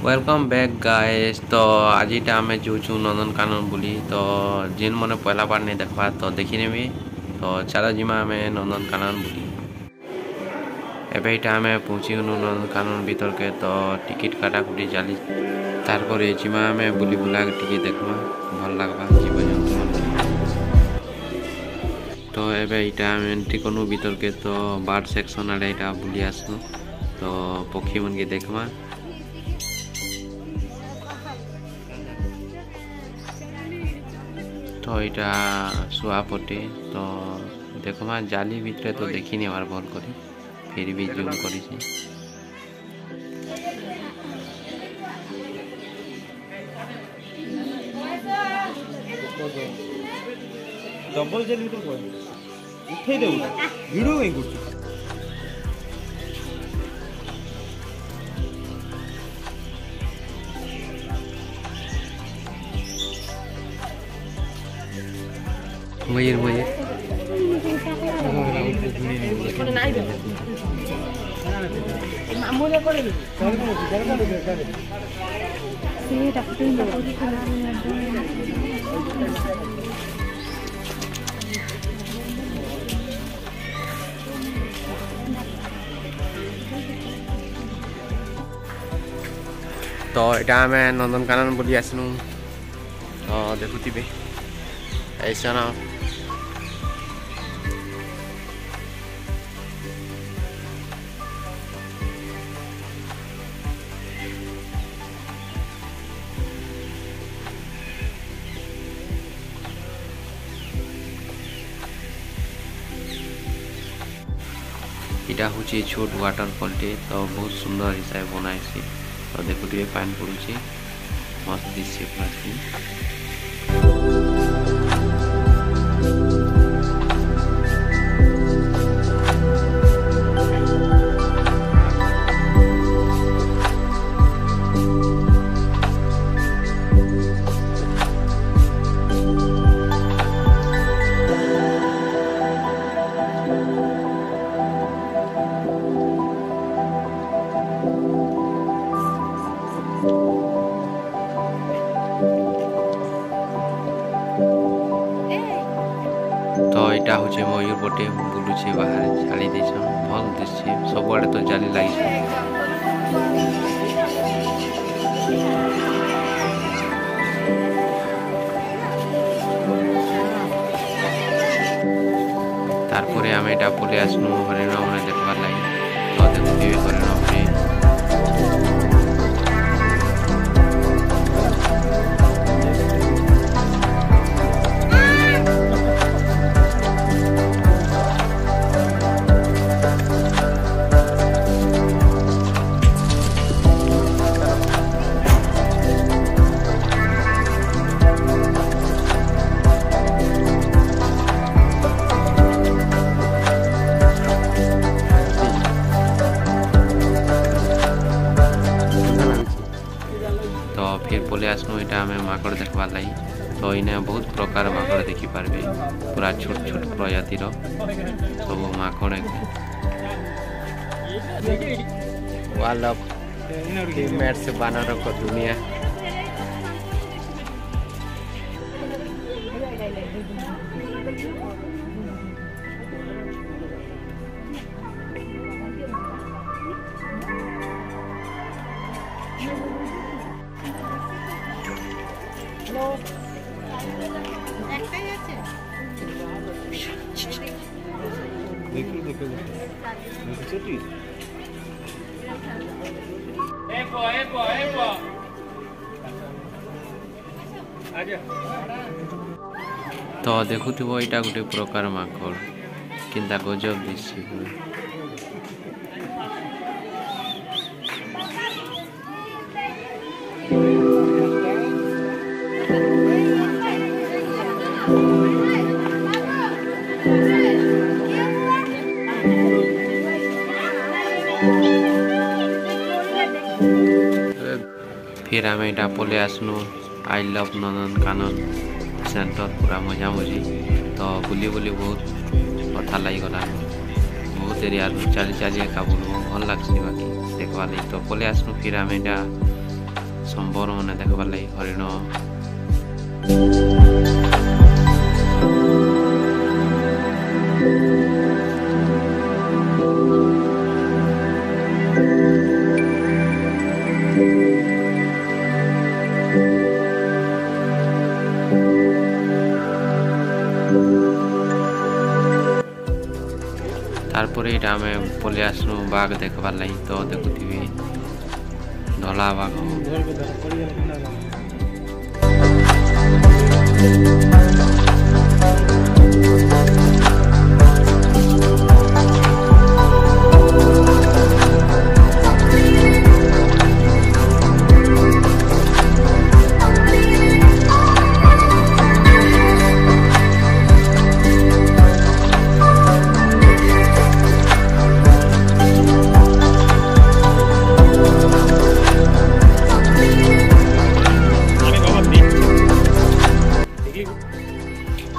Welcome back guys. तो आज आम जो नंदनकानन बुली तो जिन मैंने पहला बार नहीं देखा तो देखी नेबी तो चलो जिमा आम नंदनकानन बुली। एबे आम पहुँची गलु नंदनकानन भीतर के तो टिकट काटाकुटी चली तार जिमा आम बुली बुला टी देखमा भल लगवा जीव जंतु तो एबे आम एंट्री कनु भीतर के तो बार्ड सेक्शन आड़े बुली आसनु तो पक्षी मन के देखमा। तो यहाँ शुआपटे तो देखमा जाली भितर तो देखी नेबार भल करी फिर भी जूम करी डबल जेल तो उठे दे वीडियो कहीं कुछ मयूर मयूर तो यहाँ आम नंदनकानन बुली आसनु तो देखुवे ऐसा ना इटा हूँ छोट वाटरफल टे तो बहुत सुंदर हिसाब बनाई तो देखुए पानी पड़ुचे मस्त दिशे पूरा तो यहाँ हूँ मयूर पटे बुलूचे बाहर छाड़ी देछन भल दिशे सबुआड़े तो जाली लगी तारपरे आम यहाँ पले आसनु हरिण मैंने देखबार लगे तो देखुए हरिण फिर पले आसनु यहाँ आम माकड़ देखबार लगी तो इन्हें बहुत प्रकार माकड़ देखी पारे पूरा छोट छोट प्रजातिर सब माकड़ वर्ल्ड ऑफ टीममेट्स बानर को दुनिया तो देखुव यहाँ गोटे प्रकार माकड़ किंता गजब दिशे फिर आम यहाँ पले आसनु आई लव नंदनकानन सेंटर पूरा मजा मजी तो बुली बुली बहुत कथा लगिगला बहुत एरिया चली चली एका बुलू भल लग्सी बाकी देखवा लगी तो पले आसनु फिर आम यहाँ संबर मैंने देखबार लगी हरिण तारपरे इटा आमे पले आसनु बाघ देखबार लगी तो देखुथिबे धला बाघ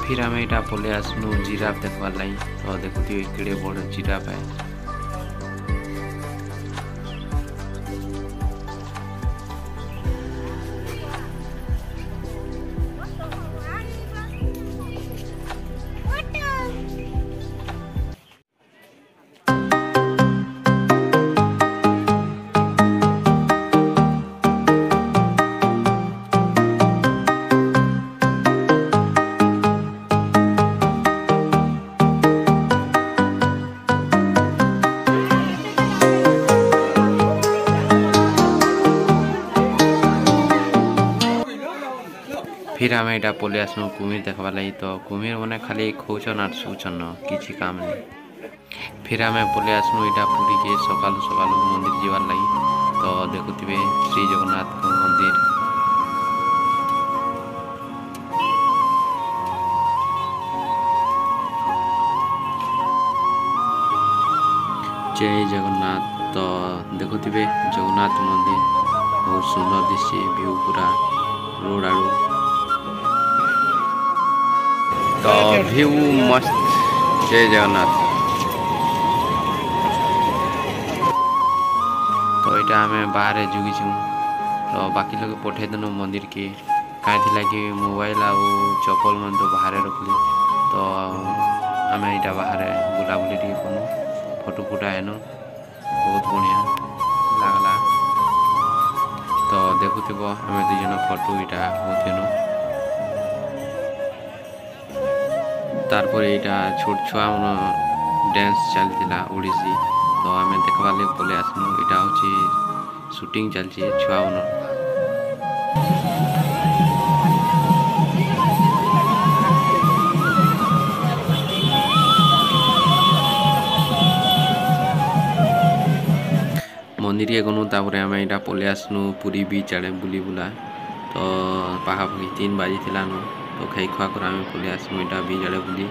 फिर आम यहाँ पले आसनु जिराफ देखबार लगी तो देखुथि केड़े बड़ जिराफ है। फिर आम यहाँ पले आसनु कुमिर देखबार लगी तो कुमिर मैंने खाली खोचन और शुचन किसी काम नहीं। फिर आम पले आसनु यहाँ पूरी के सकालू सकालू मंदिर जीवार लगी तो देखुथिबे श्री जगन्नाथ मंदिर। जय जगन्नाथ तो देखुथिबे जगन्नाथ मंदिर बहुत सुंदर दिशे व्यू पूरा रोड आड़ू तो व्यू मस्त। जय जगन्नाथ तो यहाँ आम बाहर जुगिछु तो बाकी लोग पठे देनु मंदिर के कहीं कि मोबाइल आउ चप्पल मन तो बाहर रखली तो आम यहाँ बाहर बुलाबुली कनु फोटो फुटा हेनु बहुत बढ़िया लगला तो देखुथिबो आम दुई जन फोटो यहाँ होतेनु। तारपर यहाँ छोट छुआ मन डांस चलता ओडिसी तो आम देखबार लगे पले आसनु यहाँ हूँ शूटिंग चलती छुआ मन मंदिर के गनु तापर आम यहाँ पले आसनु पूरी बीच आड़े बुली बुला तो पाखापाखि 3 बाजी थिलानु तो खाई खुआ कर आम पले आसनु यहाँ बीच आड़े बुली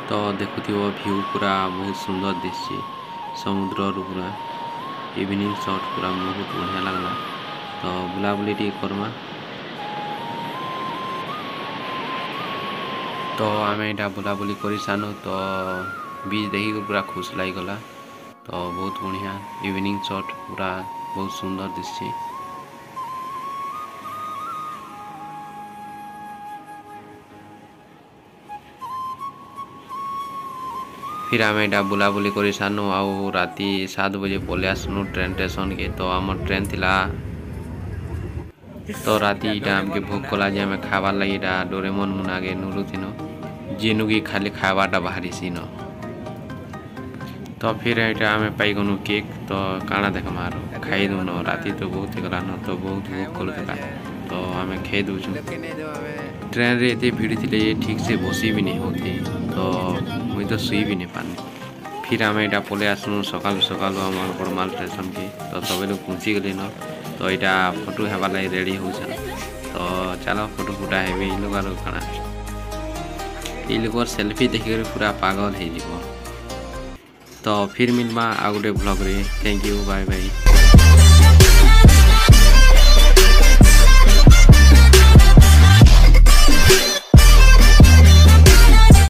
तो देखुथिबो व्यू पूरा बहुत सुंदर दिसछि समुद्र पूरा इवनिंग शॉट पूरा बहुत बढ़िया लगला तो बुलाबुली टी करमा तो आम यहाँ बुलाबुली कर सानु तो बीच देखिक पूरा खुश लगिगला तो बहुत बढ़िया इवनिंग शॉट पूरा बहुत सुंदर दिसछि। फिर आम यहाँ बुलाबुली कर सानु आउ राति 7 बजे पले आसनु ट्रेन स्टेशन के तो आम ट्रेन थिला तो राति यहाँ आमके भोग कला जे आम खाबार लगी डोरेमन मुनागे नुरु थिनु जेनुगी खाली खावाटा बाहरी सीन तो फिर यहाँ आम पाइगनु केक तो काना देख मार खाई दून राति तो बहुत गला न तो बहुत भोग करूला तो आम खाई दूचु। ट्रेन रे एते भीड़ थी ठीक से बसी भी नहीं होती तो मुझे तो शुई भी नहीं पानी। फिर आम यहाँ पले आसनु सकालू सकालू आम बड़माल स्टेशन के तो सब लोग पहुँची गली न तो यहाँ फोटो हेबार लगी रेडी हो तो चलो फोटो फुटा हेबे इ लोग खाना इ लोग सेल्फी देखिक पूरा पागल हो तो फिर मिलमा आ गोटे ब्लॉग रे। Thank you bye bye.